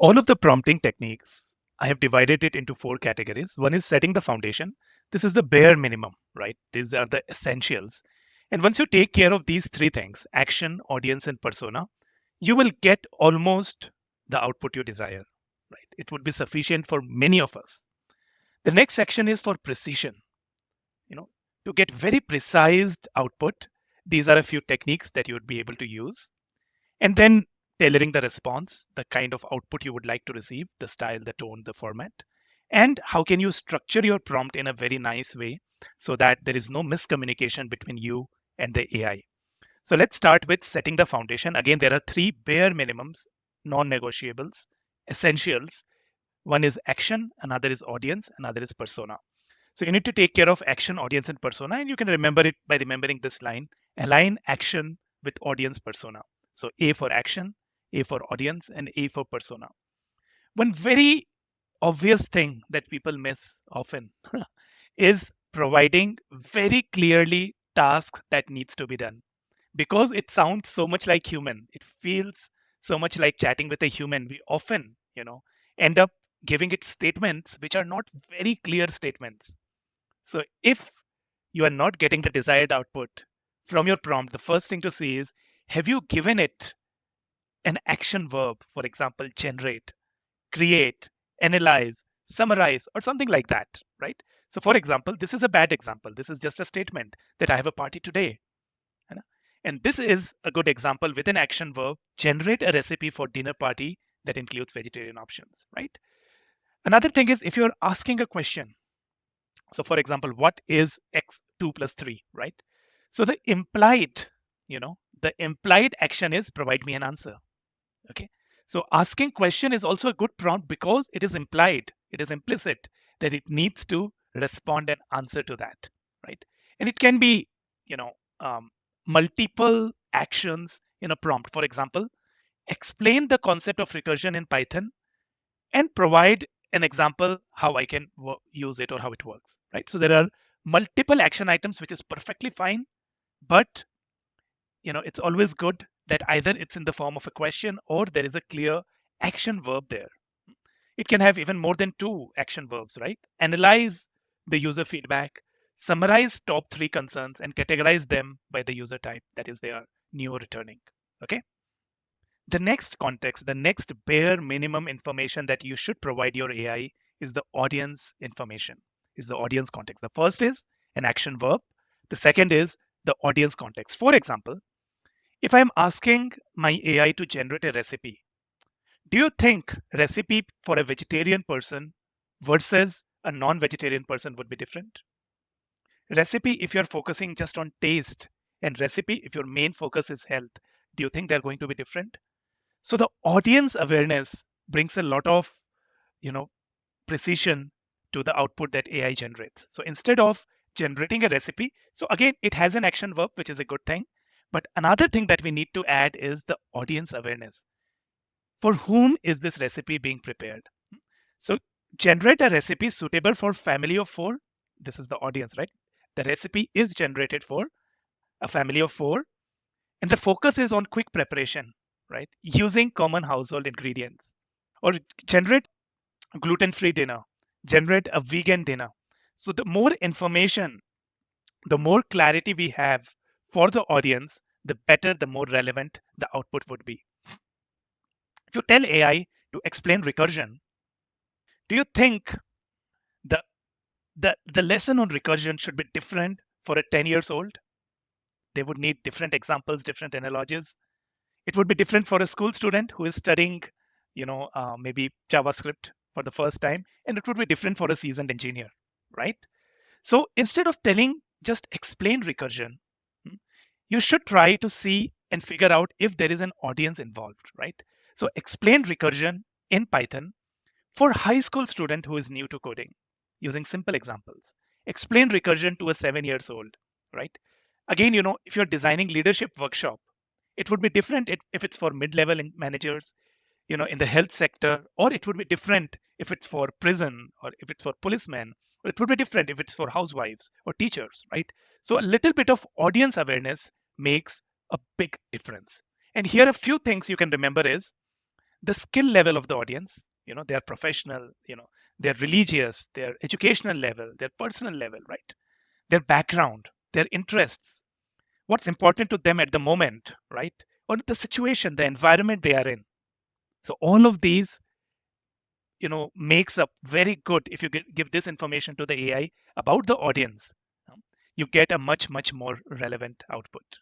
All of the prompting techniques, I have divided it into four categories. One is setting the foundation. This is the bare minimum, right? These are the essentials. And once you take care of these three things, action, audience, and persona, you will get almost the output you desire, right? It would be sufficient for many of us. The next section is for precision. You know, to get very precise output, these are a few techniques that you would be able to use. And then tailoring the response, the kind of output you would like to receive, the style, the tone, the format. And how can you structure your prompt in a very nice way so that there is no miscommunication between you and the AI. So let's start with setting the foundation. Again, there are three bare minimums, non-negotiables, essentials. One is action, another is audience, another is persona. So you need to take care of action, audience, and persona, and you can remember it by remembering this line: align action with audience persona. So A for action, A for audience, and A for persona. One very obvious thing that people miss often is providing very clearly tasks that needs to be done, because it sounds so much like human. It feels so much like chatting with a human. We often, end up giving it statements which are not very clear statements. So if you are not getting the desired output from your prompt, the first thing to see is, have you given it an action verb, for example, generate, create, analyze, summarize, or something like that, right? So for example, this is a bad example. This is just a statement that I have a party today. है ना? And this is a good example with an action verb: generate a recipe for dinner party that includes vegetarian options, right? Another thing is, if you're asking a question, so for example, what is x2 plus 3, right? So the implied action is provide me an answer. Okay. So asking question is also a good prompt because it is implied, it is implicit that it needs to respond and answer to that, right? And it can be, you know, multiple actions in a prompt. For example, explain the concept of recursion in Python and provide an example how I can use it or how it works, right? So there are multiple action items, which is perfectly fine, but it's always good that either it's in the form of a question or there is a clear action verb there. It can have even more than two action verbs, right? Analyze the user feedback, summarize top three concerns, and categorize them by the user type, that is, they are new or returning. Okay. The next context, the next bare minimum information that you should provide your AI is the audience information, is the audience context. The first is an action verb. The second is the audience context. For example, if I'm asking my AI to generate a recipe, do you think recipe for a vegetarian person versus a non-vegetarian person would be different? Recipe if you're focusing just on taste, and recipe if your main focus is health, do you think they're going to be different? So the audience awareness brings a lot of, you know, precision to the output that AI generates. So instead of generating a recipe, so again, it has an action verb, which is a good thing. But another thing that we need to add is the audience awareness. For whom is this recipe being prepared? So generate a recipe suitable for family of four. This is the audience, right? The recipe is generated for a family of four, and the focus is on quick preparation, right? Using common household ingredients. Or generate gluten-free dinner, generate a vegan dinner. So the more information, the more clarity we have for the audience, the better, the more relevant the output would be. If you tell AI to explain recursion, do you think the the lesson on recursion should be different for a 10 years old? They would need different examples, different analogies. It would be different for a school student who is studying, maybe JavaScript for the first time, and it would be different for a seasoned engineer, right? So instead of telling just explain recursion, you should try to see and figure out if there is an audience involved, right? So explain recursion in Python for a high school student who is new to coding, using simple examples. Explain recursion to a 7 years old, right? Again, if you're designing leadership workshop, it would be different if it's for mid-level managers, in the health sector, or it would be different if it's for prison or if it's for policemen, or it would be different if it's for housewives or teachers, right? So a little bit of audience awareness makes a big difference. And here a few things you can remember is the skill level of the audience, their professional, their religious, their educational level, their personal level, right? Their background, their interests, what's important to them at the moment, right? Or the situation, the environment they are in. So all of these, makes up very good. If you give this information to the AI about the audience, you get a much, much more relevant output.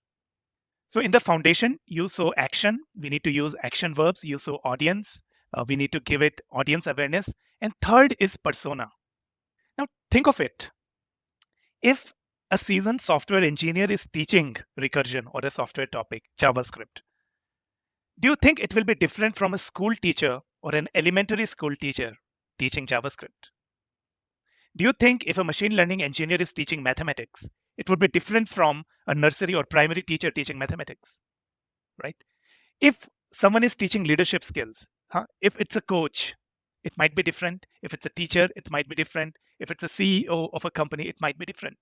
So in the foundation, you saw action. We need to use action verbs. You saw audience. We need to give it audience awareness. And third is persona. Now think of it. If a seasoned software engineer is teaching recursion or a software topic, JavaScript, do you think it will be different from a school teacher or an elementary school teacher teaching JavaScript? Do you think if a machine learning engineer is teaching mathematics, it would be different from a nursery or primary teacher teaching mathematics, right? If someone is teaching leadership skills, if it's a coach, it might be different. If it's a teacher, it might be different. If it's a CEO of a company, it might be different,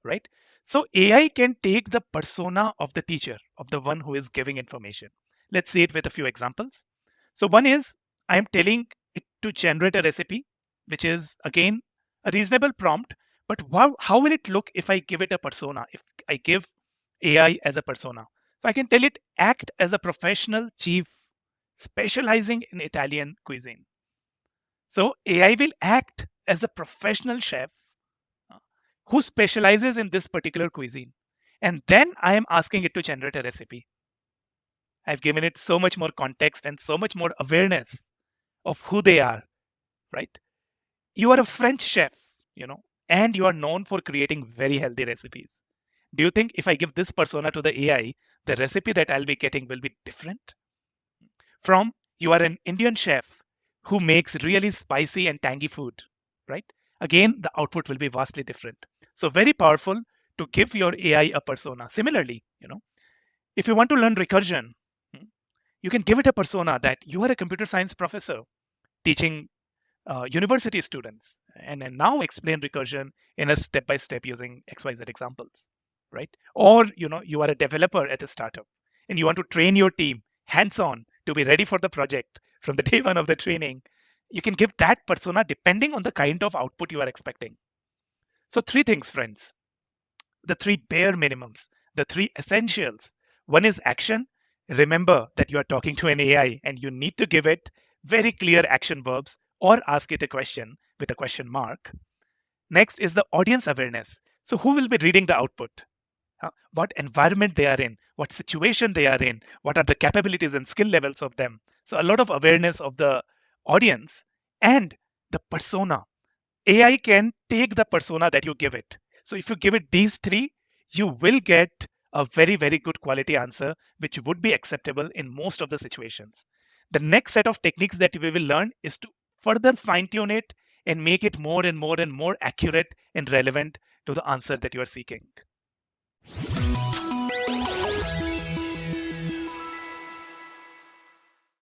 right? So AI can take the persona of the teacher, of the one who is giving information. Let's see it with a few examples. So one is, I am telling it to generate a recipe, which is again a reasonable prompt, but how will it look if I give it a persona, if I give AI as a persona? So I can tell it act as a professional chief specializing in Italian cuisine. So AI will act as a professional chef uh, who specializes in this particular cuisine. And then I am asking it to generate a recipe. I've given it so much more context and so much more awareness of who they are, right? You are a French chef, and you are known for creating very healthy recipes. Do you think if I give this persona to the AI, the recipe that I'll be getting will be different? From you are an Indian chef who makes really spicy and tangy food, right? Again, the output will be vastly different. So very powerful to give your AI a persona. Similarly, if you want to learn recursion, you can give it a persona that you are a computer science professor teaching university students and now explain recursion in a step by step using XYZ examples, right? Or you are a developer at a startup and you want to train your team hands on to be ready for the project from the day one of the training. You can give that persona depending on the kind of output you are expecting. So three things, friends, the three bare minimums, the three essentials. One is action. Remember that you are talking to an AI and you need to give it very clear action verbs or ask it a question with a question mark. Next is the audience awareness. So, who will be reading the output? What environment they are in? What situation they are in? What are the capabilities and skill levels of them? So, a lot of awareness of the audience and the persona. AI can take the persona that you give it. So if you give it these three, you will get a very, very good quality answer, which would be acceptable in most of the situations. The next set of techniques that we will learn is to further fine tune it and make it more and more and more accurate and relevant to the answer that you are seeking.